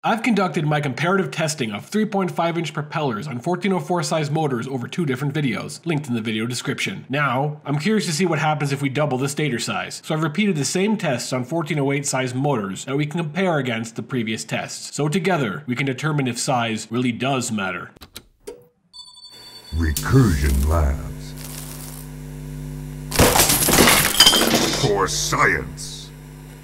I've conducted my comparative testing of 3.5-inch propellers on 1404 size motors over 2 different videos, linked in the video description. Now, I'm curious to see what happens if we double the stator size, so I've repeated the same tests on 1408 size motors that we can compare against the previous tests, so together we can determine if size really does matter. Recursion Labs. For science.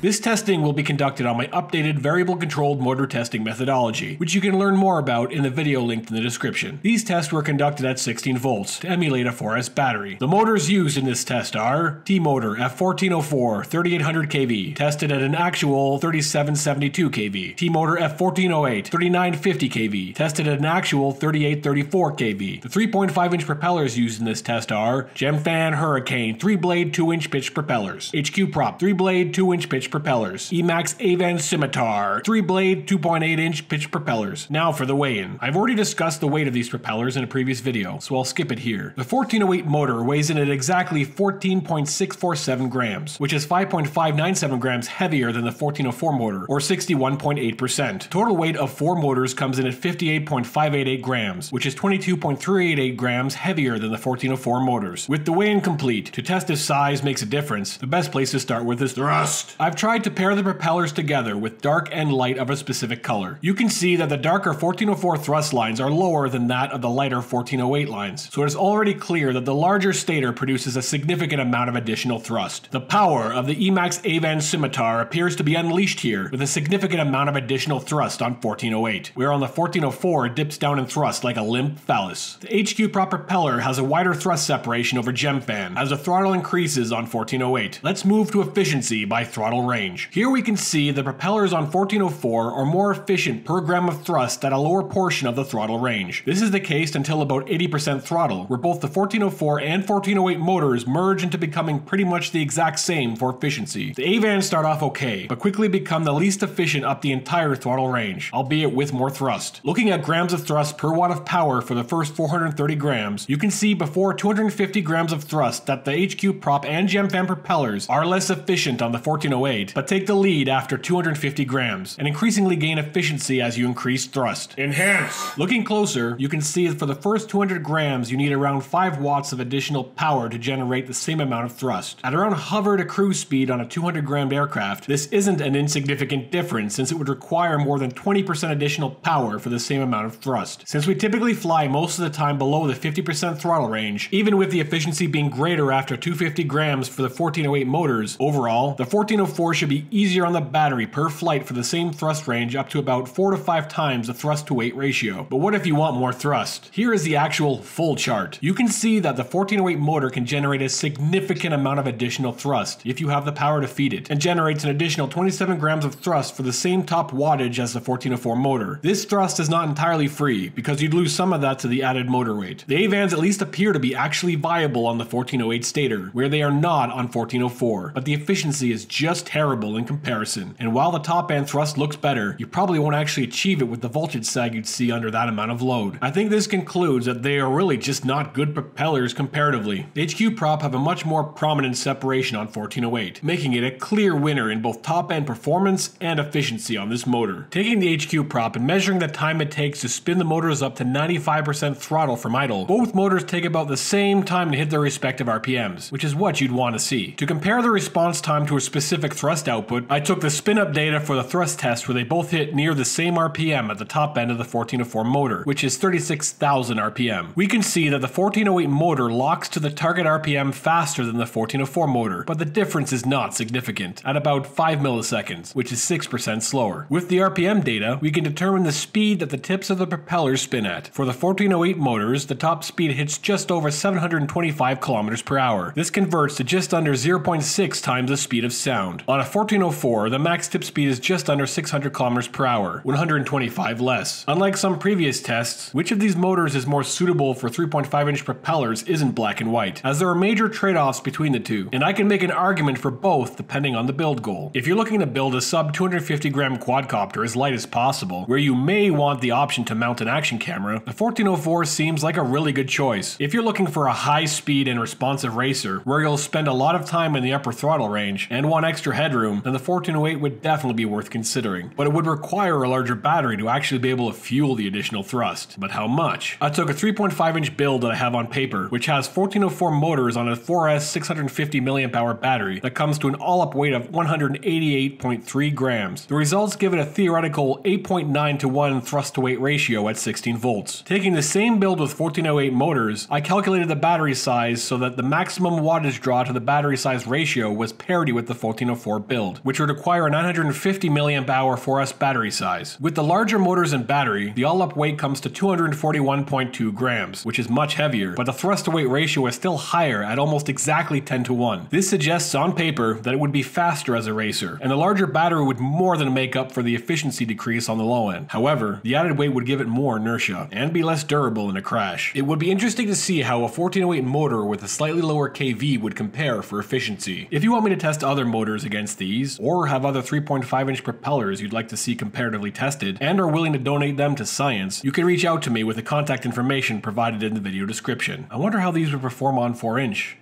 This testing will be conducted on my updated variable controlled motor testing methodology, which you can learn more about in the video linked in the description. These tests were conducted at 16 volts to emulate a 4S battery. The motors used in this test are T-motor F1404 3800 kV, tested at an actual 3772 kV. T-motor F1408 3950 kV, tested at an actual 3834 kV. The 3.5-inch propellers used in this test are Gemfan Hurricane 3-blade 2-inch pitch propellers, HQProp 3-blade 2-inch pitch propellers, Emax Avan Scimitar 3-blade 2.8-inch pitch propellers. Now for the weigh-in. I've already discussed the weight of these propellers in a previous video, so I'll skip it here. The 1408 motor weighs in at exactly 14.647 grams, which is 5.597 grams heavier than the 1404 motor, or 61.8%. Total weight of 4 motors comes in at 58.588 grams, which is 22.388 grams heavier than the 1404 motors. With the weigh-in complete, to test if size makes a difference, the best place to start with is thrust. I've tried to pair the propellers together with dark and light of a specific color. You can see that the darker 1404 thrust lines are lower than that of the lighter 1408 lines, so it is already clear that the larger stator produces a significant amount of additional thrust. The power of the Emax Avan Scimitar appears to be unleashed here with a significant amount of additional thrust on 1408, where on the 1404 it dips down in thrust like a limp phallus. The HQProp propeller has a wider thrust separation over Gemfan as the throttle increases on 1408. Let's move to efficiency by throttle range. Here we can see the propellers on 1404 are more efficient per gram of thrust at a lower portion of the throttle range. This is the case until about 80% throttle, where both the 1404 and 1408 motors merge into becoming pretty much the exact same for efficiency. The Avans start off okay, but quickly become the least efficient up the entire throttle range, albeit with more thrust. Looking at grams of thrust per watt of power for the first 430 grams, you can see before 250 grams of thrust that the HQProp and Gemfan propellers are less efficient on the 1408, but take the lead after 250 grams, and increasingly gain efficiency as you increase thrust. Enhance! Looking closer, you can see that for the first 200 grams you need around 5 watts of additional power to generate the same amount of thrust. At around hover to cruise speed on a 200 gram aircraft, this isn't an insignificant difference since it would require more than 20% additional power for the same amount of thrust. Since we typically fly most of the time below the 50% throttle range, even with the efficiency being greater after 250 grams for the 1408 motors, overall, the 1404 should be easier on the battery per flight for the same thrust range up to about 4 to 5 times the thrust to weight ratio. But what if you want more thrust? Here is the actual full chart. You can see that the 1408 motor can generate a significant amount of additional thrust if you have the power to feed it, and generates an additional 27 grams of thrust for the same top wattage as the 1404 motor. This thrust is not entirely free, because you'd lose some of that to the added motor weight. The Avans at least appear to be actually viable on the 1408 stator, where they are not on 1404, but the efficiency is just terrible in comparison, and while the top end thrust looks better, you probably won't actually achieve it with the voltage sag you'd see under that amount of load. I think this concludes that they are really just not good propellers comparatively. The HQProp have a much more prominent separation on 1408, making it a clear winner in both top end performance and efficiency on this motor. Taking the HQProp and measuring the time it takes to spin the motors up to 95% throttle from idle, both motors take about the same time to hit their respective RPMs, which is what you'd want to see. To compare the response time to a specific thrust output, I took the spin-up data for the thrust test where they both hit near the same RPM at the top end of the 1404 motor, which is 36,000 RPM. We can see that the 1408 motor locks to the target RPM faster than the 1404 motor, but the difference is not significant, at about 5 milliseconds, which is 6% slower. With the RPM data, we can determine the speed that the tips of the propellers spin at. For the 1408 motors, the top speed hits just over 725 kilometers per hour. This converts to just under 0.6 times the speed of sound. On a 1404, the max tip speed is just under 600 kilometers per hour, 125 less. Unlike some previous tests, which of these motors is more suitable for 3.5-inch propellers isn't black and white, as there are major trade-offs between the two, and I can make an argument for both depending on the build goal. If you're looking to build a sub 250 gram quadcopter as light as possible, where you may want the option to mount an action camera, the 1404 seems like a really good choice. If you're looking for a high speed and responsive racer, where you'll spend a lot of time in the upper throttle range, and want extra headroom, then the 1408 would definitely be worth considering. But it would require a larger battery to actually be able to fuel the additional thrust. But how much? I took a 3.5-inch build that I have on paper, which has 1404 motors on a 4S 650 mAh battery that comes to an all-up weight of 188.3 grams. The results give it a theoretical 8.9 to 1 thrust-to-weight ratio at 16 volts. Taking the same build with 1408 motors, I calculated the battery size so that the maximum wattage draw to the battery size ratio was parity with the 1404 build, which would require a 950 mAh 4S battery size. With the larger motors and battery, the all-up weight comes to 241.2 grams, which is much heavier, but the thrust-to-weight ratio is still higher at almost exactly 10 to 1. This suggests on paper that it would be faster as a racer, and the larger battery would more than make up for the efficiency decrease on the low end. However, the added weight would give it more inertia, and be less durable in a crash. It would be interesting to see how a 1408 motor with a slightly lower kV would compare for efficiency. If you want me to test other motors against these, or have other 3.5-inch propellers you'd like to see comparatively tested, and are willing to donate them to science, you can reach out to me with the contact information provided in the video description. I wonder how these would perform on 4-inch.